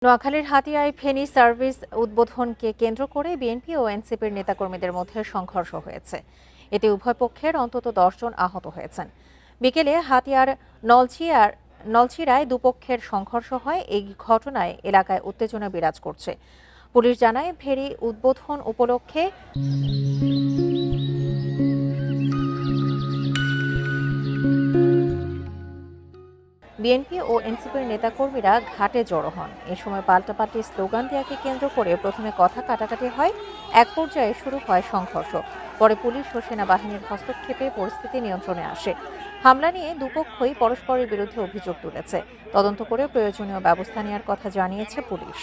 নোয়াখালীর হাতিয়ায় ফেনী সার্ভিস উদ্বোধনকে কেন্দ্র করে বিএনপি ও এনসিপির নেতাকর্মীদের মধ্যে সংঘর্ষ হয়েছে। এতে উভয় পক্ষের অন্তত 10 জন আহত হয়েছেন। বিকেলে হাতিয়ার নলছিরায় দুপক্ষের সংঘর্ষ হয়। এই ঘটনায় এলাকায় উত্তেজনা বিরাজ করছে। পুলিশ জানায়, ফেরি উদ্বোধন উপলক্ষে বিএনপি ও এনসিপির নেতাকর্মীরা ঘাটে জড়ো হন। এ সময় পাল্টাপাল্টি স্লোগান দেওয়াকে কেন্দ্র করে প্রথমে কথা কাটাকাটি হয়। এক পর্যায়ে শুরু হয় সংঘর্ষ। পরে পুলিশ ও সেনাবাহিনীর হস্তক্ষেপে পরিস্থিতি নিয়ন্ত্রণে আসে। হামলা নিয়ে দুপক্ষই পরস্পরের বিরুদ্ধে অভিযোগ তুলেছে। তদন্ত করে প্রয়োজনীয় ব্যবস্থা নেওয়ার কথা জানিয়েছে পুলিশ।